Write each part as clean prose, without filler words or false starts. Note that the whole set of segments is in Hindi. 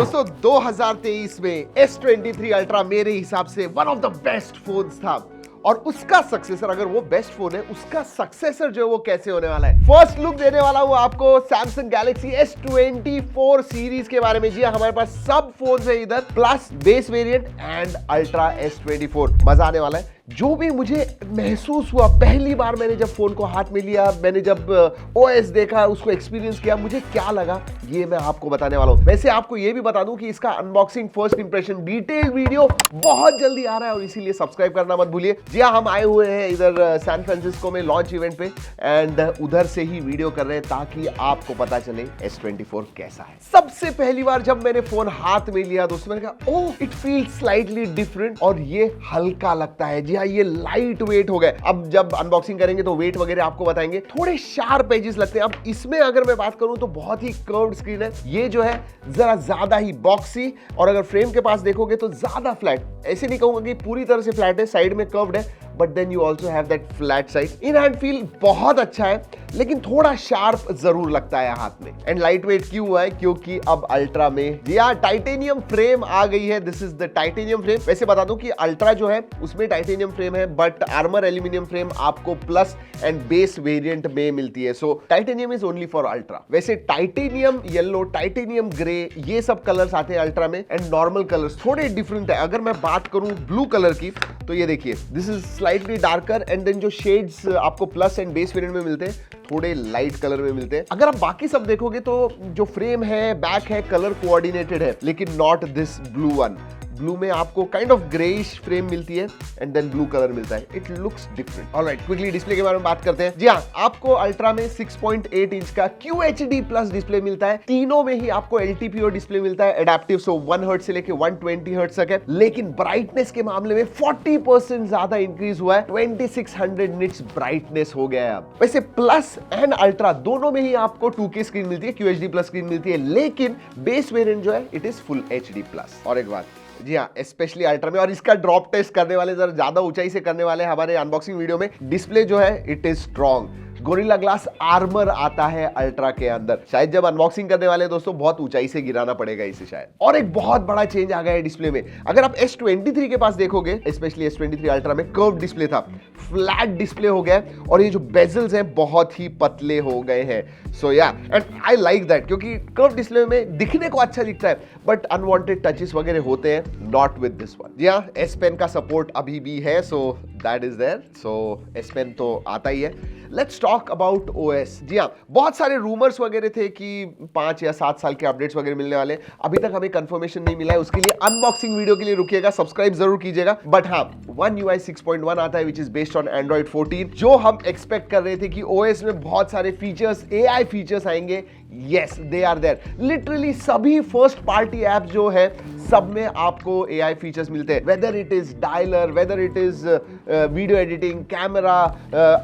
दोस्तों 2023 में S23 अल्ट्रा मेरे हिसाब से one of the best phones था और उसका सक्सेसर, अगर वो बेस्ट फोन है, उसका सक्सेसर जो है वो कैसे होने वाला है। फर्स्ट लुक देने वाला हूं आपको सैमसंग गैलेक्सी S24 सीरीज के बारे में। जी हमारे पास सब फोन है इधर, plus base variant and ultra S24। मजा आने वाला है। जो भी मुझे महसूस हुआ पहली बार मैंने जब फोन को हाथ में लिया, मैंने जब OS देखा, उसको एक्सपीरियंस किया, मुझे क्या लगा ये मैं आपको बताने वाला हूं। वैसे आपको ये भी बता दूं कि इसका unboxing, first impression, detail video बहुत जल्दी आ रहा है और इसीलिए सब्सक्राइब करना मत भूलिए। जी हाँ, हम आए हुए हैं इधर सैन फ्रांसिस्को में लॉन्च इवेंट पे एंड उधर से ही वीडियो कर रहे हैं ताकि आपको पता चले S24 कैसा है। सबसे पहली बार जब मैंने फोन हाथ में लिया दोस्तों, मैंने कहा oh it feels slightly different और ये हल्का लगता है। जी हाँ, ये लाइट वेट हो गए। अब जब अनबॉक्सिंग करेंगे तो वेट वगैरह आपको बताएंगे। थोड़े शार्प एजेस लगते हैं। अब इसमें अगर मैं बात करूं तो बहुत ही कर्व्ड स्क्रीन है। ये जो है जरा ज्यादा ही बॉक्सी और अगर फ्रेम के पास देखोगे तो ज्यादा फ्लैट। ऐसे नहीं कहूंगा कि पूरी तरह से फ्लैट है, साइड में कर्व्ड है, but then you also have that flat side. In hand feel बहुत अच्छा है, लेकिन थोड़ा शार्प जरूर लगता है हाथ में। एंड लाइट वेट क्यों हुआ है? क्योंकि अब अल्ट्रा में टाइटेनियम फ्रेम आ गई है। This is the titanium frame. वैसे बता दूं कि अल्ट्रा जो है उसमें टाइटेनियम फ्रेम है, बट आर्मर एल्यूमिनियम फ्रेम आपको प्लस एंड बेस वेरिएंट में मिलती है। So titanium is only for Ultra. वैसे टाइटेनियम येलो, टाइटेनियम ग्रे, ये सब कलर्स आते हैं अल्ट्रा में एंड नॉर्मल कलर्स थोड़े डिफरेंट है। अगर मैं बात करूं ब्लू कलर की तो ये देखिए, this is slightly darker and then जो शेड्स आपको प्लस एंड बेस वेरिएंट में मिलते हैं थोड़े लाइट कलर में मिलते हैं। अगर आप बाकी सब देखोगे तो जो फ्रेम है, बैक है, कलर कोऑर्डिनेटेड है, लेकिन not this blue one. Blue में आपको काइंड ऑफ ग्रेइश फ्रेम मिलती है एंड देन ब्लू कलर मिलता है। It looks different. Alright, quickly display के बारे में बात करते हैं। जी हाँ, आपको अल्ट्रा में 6.8 इंच का QHD प्लस डिस्प्ले मिलता है। तीनों में ही आपको LTPO डिस्प्ले मिलता है, एडेप्टिव, सो 1 हर्ट्ज से लेके 120 हर्ट्ज तक है। लेकिन ब्राइटनेस के मामले में 40% ज्यादा इंक्रीज हुआ है। 2600 निट्स ब्राइटनेस हो गया है अब। वैसे प्लस एंड अल्ट्रा दोनों में ही आपको 2K स्क्रीन मिलती है, QHD प्लस स्क्रीन मिलती है, लेकिन बेस वेरिएंट जो है it is full HD plus. और एक बात, जी हाँ, स्पेशली अल्ट्रा में, और इसका ड्रॉप टेस्ट करने वाले, जरा ज्यादा ऊंचाई से करने वाले हमारे अनबॉक्सिंग वीडियो में, डिस्प्ले जो है it is strong. Gorilla glass armour आता है अल्ट्रा के अंदर। शायद जब अनबॉक्सिंग करने वाले दोस्तों बहुत ऊंचाई से गिराना पड़ेगा इसे शायद। और एक बहुत बड़ा चेंज आ गया है डिस्प्ले में। अगर आप S23 के पास देखोगे, स्पेशली S23 अल्ट्रा में कर्व डिस्प्ले था, फ्लैट डिस्प्ले हो गया और ये जो बेजल्स हैं बहुत ही पतले हो गए हैं। सो या, एंड आई लाइक दैट, क्योंकि कर्व डिस्प्ले में दिखने को अच्छा दिखता है बट अनवांटेड टचेस वगैरह होते हैं, नॉट विद दिस वन। जी हाँ, S Pen का सपोर्ट अभी भी है, so that is there. So S Pen तो आता ही है। Let's talk about OS। जी हाँ, बहुत सारे रूमर्स वगैरह थे कि 5 या 7 साल के अपडेट्स वगैरह मिलने वाले। अभी तक हमें कंफर्मेशन नहीं मिला है, उसके लिए अनबॉक्सिंग वीडियो के लिए रुकिएगा, सब्सक्राइब जरूर कीजिएगा। बट हाँ, One UI 6.1 आता है which is based on Android 14। जो हम एक्सपेक्ट कर रहे थे कि OS में बहुत सारे फीचर्स, AI फीचर्स आएंगे, yes they are there। Literally सभी फर्स्ट पार्टी ऐप जो है सब में आपको AI फीचर्स मिलते हैं, whether it is dialer, whether it is video editing, camera,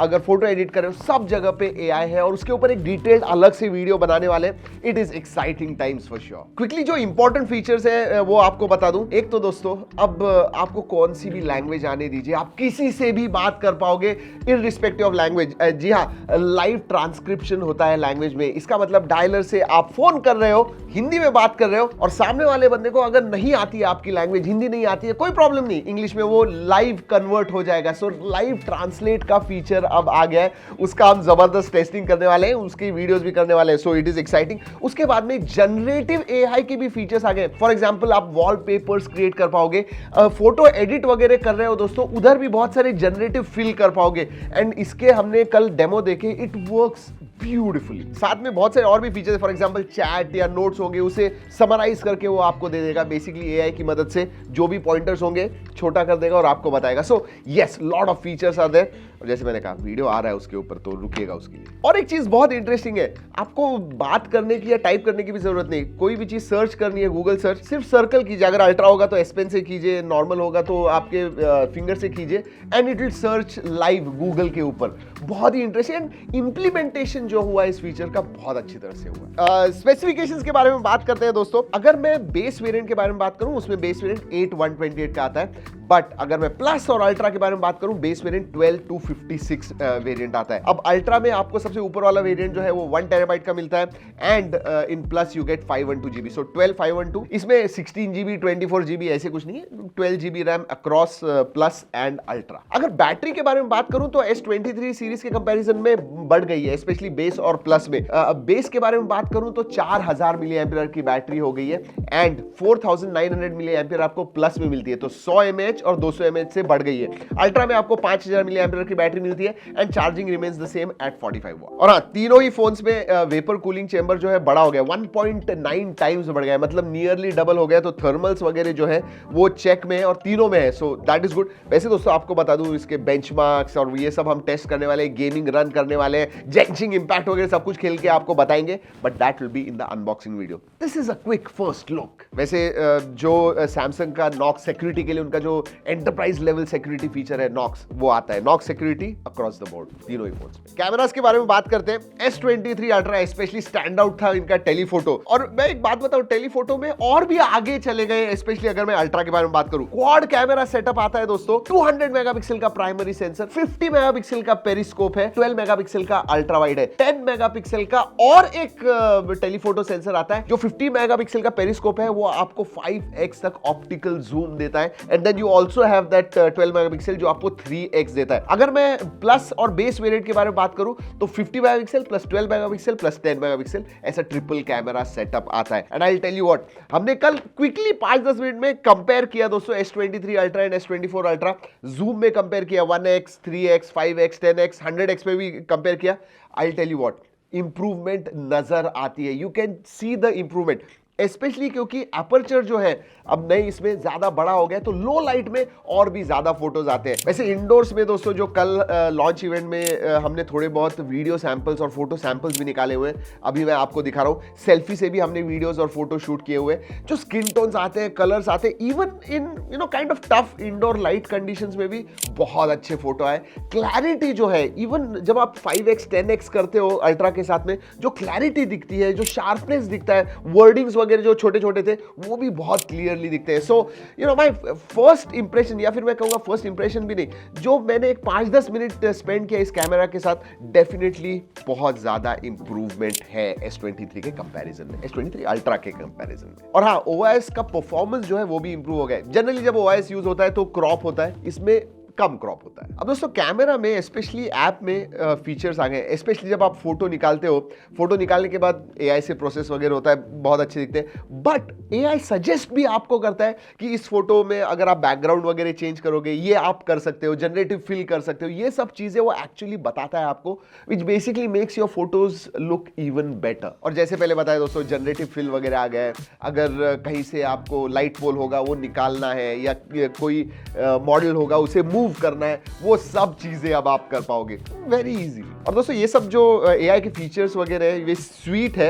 अगर फोटो एडिट कर रहे हो, सब जगह पे AI है और उसके ऊपर एक डिटेल्ड अलग से वीडियो बनाने वाले। It is exciting times for sure. Quickly जो इंपॉर्टेंट फीचर्स है वो आपको बता दूं। एक तो दोस्तों, अब आपको कौन सी भी लैंग्वेज आने दीजिए, आप किसी से भी बात कर पाओगे इररिस्पेक्टिव ऑफ लैंग्वेज। जी हाँ, लाइव ट्रांसक्रिप्शन होता है लैंग्वेज में। इसका मतलब डायलर से आप फोन कर रहे हो, हिंदी में बात कर रहे हो और सामने वाले बंदे को अगर नहीं आती है आपकी लैंग्वेज, हिंदी नहीं आती है, कोई प्रॉब्लम नहीं, इंग्लिश में वो लाइव कन्वर्ट हो जाएगा। सो लाइव ट्रांसलेट का फीचर अब आ गया है, उसका हम जबरदस्त टेस्टिंग करने वाले हैं, उसकी वीडियोस भी करने वाले हैं। So it is exciting. उसके बाद में जनरेटिव AI के भी फीचर्स आ गए। फॉर एग्जांपल, आप वॉलपेपर्स क्रिएट कर पाओगे, फोटो एडिट वगैरह कर रहे हो दोस्तों, उधर भी बहुत सारे जनरेटिव फिल कर पाओगे। एंड इसके हमने कल डेमो देखे, इट वर्क्स ब्यूटीफुली। साथ में बहुत सारे और भी फीचर्स, फॉर एग्जांपल चैट या नोट्स होंगे, उसे समराइज करके वो आपको दे देगा। बेसिकली AI की मदद से जो भी पॉइंटर्स होंगे छोटा कर देगा और आपको बताएगा। So yes, lot of features are there. और जैसे मैंने कहा, वीडियो आ रहा है उसके ऊपर, तो रुकिएगा उसके लिए। और एक चीज बहुत इंटरेस्टिंग है, आपको बात करने की या टाइप करने की भी जरूरत नहीं। कोई भी चीज सर्च करनी है, गूगल सर्च, सिर्फ सर्कल कीजिए। अगर अल्ट्रा होगा तो S Pen से कीजिए, नॉर्मल होगा तो आपके फिंगर से कीजिए and it will search live Google के ऊपर। बहुत ही इंटरेस्टिंग। इंप्लीमेंटेशन जो हुआ इस फीचर का बहुत अच्छी तरह से हुआ। स्पेसिफिकेशंस के बारे में बात करते हैं दोस्तों। अगर मैं बेस वेरिएंट के बारे में बात करूं, उसमें बेस वेरिएंट 8 128 का आता है, बट अगर मैं प्लस और अल्ट्रा के बारे में बात करूं, बेस वेरिएंट 12 256 256 वेरिएंट आता है। अब अल्ट्रा में आपको सबसे ऊपर वाला वेरिएंट जो है वो 1 टेराबाइट का मिलता है and in Plus you get 512 GB, so 12 512। इसमें 16 जीबी 24 जीबी ऐसे कुछ नहीं है, 12 GB RAM across plus and ultra. अगर बैटरी के बारे में बात करूं तो S23 सीरीज के कंपैरिजन में बढ़ गई है, स्पेशली बेस और प्लस में। बेस के बारे में बात करूं तो 4000 मिली एम्पियर की बैटरी हो गई है एंड 4900 मिली एम्पियर आपको प्लस में मिलती है, तो 100 mAh और 200 mAh से बढ़ गई है। अल्ट्रा में आपको 5000 मिली एम्पियर की बैटरी मिलती है and charging remains the same at 45 watt. और हाँ, तीनों ही फोन्स में वेपर कूलिंग चेंबर जो है बड़ा हो गया, 1.9 टाइम्स बढ़ गया है, मतलब नियरली डबल हो गया। तो थर्मल्स वगैरह जो है वो चेक में है और तीनों में है, सो दैट इज गुड। वैसे दोस्तों आपको बता दूं इसके बेंचमार्क्स और ये सब हम टेस्ट करने वाले, गेमिंग रन करने वाले, जेंशिंग इंपैक्ट वगैरह सब कुछ खेल के आपको बताएंगे, but that will be in the unboxing video. This is a quick first look. वैसे जो सैमसंग का नॉक्स सिक्योरिटी के लिए उनका जो एंटरप्राइज लेवल सिक्योरिटी फीचर है नॉक्स, वो आता है, Knox security across the board तीनों ही फोन्स में। कैमरास के बारे में बात करते हैं। S23 ultra specially stand out था इनका टेलीफोटो, और मैं एक बात बताऊं, टेलीफोटो में और भी आगे चले गए, स्पेशली अगर मैं अल्ट्रा के बारे में बात करूं। क्वाड कैमरा सेटअप आता है दोस्तों, 200 मेगापिक्सल का प्राइमरी सेंसर, 50 मेगापिक्सल का पेरिस्कोप है, 12 मेगापिक्सल का अल्ट्रा वाइड है, 10 मेगापिक्सल का और एक टेलीफोटो सेंसर आता है। जो 50 मेगापिक्सल का पेरिस्कोप है वो आपको 5x तक ऑप्टिकल जूम देता है and then you also have that 12 megapixel जो आपको 3x देता है। अगर मैं प्लस और बेस वेरिएंट के बारे में बात करूं तो 50 megapixel plus 12 megapixel plus 10 megapixel ऐसा ट्रिपल कैमरा सेटअप आता है। And I will tell you what, हमने कल क्विकली 5-10 मिनट में कंपेयर किया दोस्तों S23 ultra and S24 ultra, zoom में कंपेयर किया, 1x 3x 5x 10x 100x में भी कंपेयर किया। I will tell you what, improvement नजर आती है, you can see the improvement, especially क्योंकि अपर्चर जो है अब नई इसमें ज्यादा बड़ा हो गया, तो लो लाइट में और भी ज्यादा फोटोज आते हैं। वैसे इंडोर्स में दोस्तों जो कल लॉन्च इवेंट में हमने थोड़े बहुत वीडियो सैंपल्स और फोटो सैंपल्स भी निकाले हुए हैं, अभी मैं आपको दिखा रहा हूं। सेल्फी से भी हमने वीडियोस और फोटो शूट किए हुए, जो स्किन टोन्स आते हैं, कलर्स आते हैं, even in kind of tough indoor light conditions में भी बहुत अच्छे फोटो आए। क्लैरिटी जो है, इवन जब आप 5x 10x करते हो अल्ट्रा के साथ में, जो क्लैरिटी दिखती है, जो शार्पनेस दिखता है, वर्डिंग्स वगैरह जो छोटे छोटे थे वो भी बहुत क्लियरली दिखते हैं। So you know my first impression, या फिर मैं कहूंगा फर्स्ट इंप्रेशन भी नहीं, जो मैंने एक 5-10 मिनट स्पेंड किया इस कैमरा के साथ, डेफिनेटली बहुत ज्यादा इंप्रूवमेंट है S23 के कंपैरिजन में, S23 अल्ट्रा के कंपैरिजन में। और हाँ, OIS का परफॉर्मेंस जो है वो भी इंप्रूव हो गया है। जनरली जब OIS यूज होता है तो क्रॉप होता है, इसमें कम क्रॉप होता है। अब दोस्तों कैमरा में स्पेशली ऐप में फीचर्स आ गए, स्पेशली जब आप फोटो निकालते हो, फोटो निकालने के बाद AI से प्रोसेस वगैरह होता है, बहुत अच्छे दिखते हैं, बट AI सजेस्ट भी आपको करता है कि इस फोटो में अगर आप बैकग्राउंड वगैरह चेंज करोगे ये आप कर सकते हो, जनरेटिव फिल कर सकते हो, ये सब चीजें वो एक्चुअली बताता है आपको, which basically makes your photos look even better. और जैसे पहले बताया दोस्तों, जनरेटिव फिल वगैरह आ गया है, अगर कहीं से आपको लाइट पोल होगा वो निकालना है या कोई मॉडल होगा उसे मूव करना है, वो सब चीजें अब आप कर पाओगे वेरी इजी। और दोस्तों ये सब जो AI के फीचर्स वगैरह है, ये स्वीट है,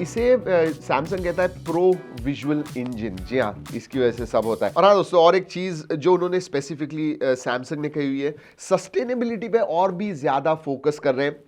इसे सैमसंग कहता है प्रो विजुअल इंजन। जी हाँ, इसकी वजह से सब होता है। और हाँ दोस्तों, और एक चीज जो उन्होंने स्पेसिफिकली सैमसंग ने कही हुई है, सस्टेनेबिलिटी पे और भी ज्यादा फोकस कर रहे हैं।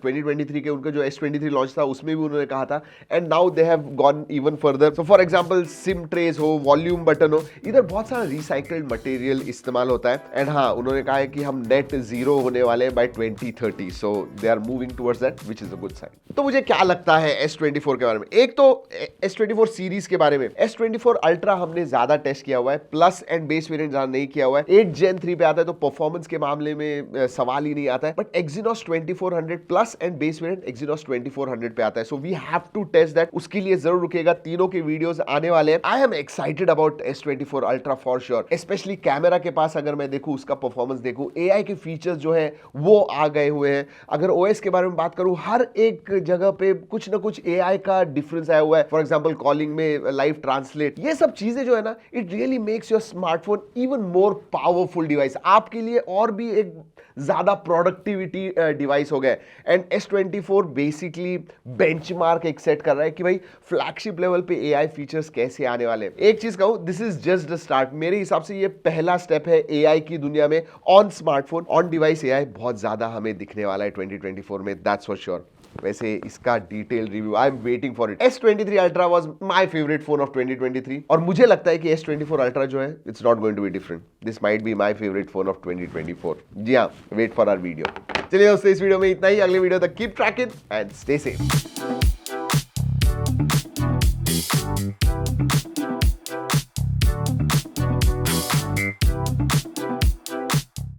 2023 के उनका जो S23 लॉन्च था उसमें भी उन्होंने कहा था, and now they have gone even further. So for example SIM trace हो, वॉल्यूम बटन हो, इधर बहुत सारा रिसाइकल्ड मटेरियल इस्तेमाल होता है। एंड हाँ, उन्होंने कहा है कि हम नेट जीरो होने वाले हैं by 2030, so they are moving towards that, which is a good sign. तो मुझे क्या लगता है S24 के बारे में, एक तो S24 सीरीज के बारे में, S24 अल्ट्रा हमने ज्यादा टेस्ट किया हुआ है, प्लस एंड बेस वेरिएंट ज्यादा नहीं किया हुआ है। 8 Gen 3 पे आता है तो परफॉर्मेंस के मामले में सवाल ही नहीं आता है, but Exynos 2400 plus and base variant Exynos 2400 पे आता है, so we have to test that. उसके लिए जरूर रुकेगा, तीनों के वीडियोस आने वाले हैं। I am excited about S24 ultra for sure, specially camera के पास अगर मैं देखूं, उसका परफॉर्मेंस देखूं, AI के फीचर्स जो है वो आ गए हुए हैं। अगर OS के बारे में बात करूं, हर एक जगह पे कुछ ना कुछ AI का डिफरेंस आया हुआ है। फॉर एग्जांपल कॉलिंग में लाइव ट्रांसलेट, ये सब चीजें जो है ना, it really makes your smartphone even more powerful device, आपके लिए और भी एक ज्यादा प्रोडक्टिविटी डिवाइस हो गया। एंड S24 बेसिकली बेंचमार्क एक सेट कर रहा है कि भाई फ्लैगशिप लेवल पे AI फीचर्स कैसे आने वाले हैं। एक चीज कहूं, this is just the start. मेरे हिसाब से ये पहला स्टेप है AI की दुनिया में। On smartphone, on device AI बहुत ज्यादा हमें दिखने वाला है 2024 में, दैट्स फॉर श्योर। वैसे इसका detail review I am waiting for it. S23 Ultra was my favourite phone of 2023 और मुझे लगता है कि S24 Ultra जो है it's not going to be different, this might be my favourite phone of 2024। जी हाँ, वेट फॉर आवर वीडियो। चलिए दोस्तों, इस वीडियो में इतना ही। अगले वीडियो तक keep trekking and stay safe.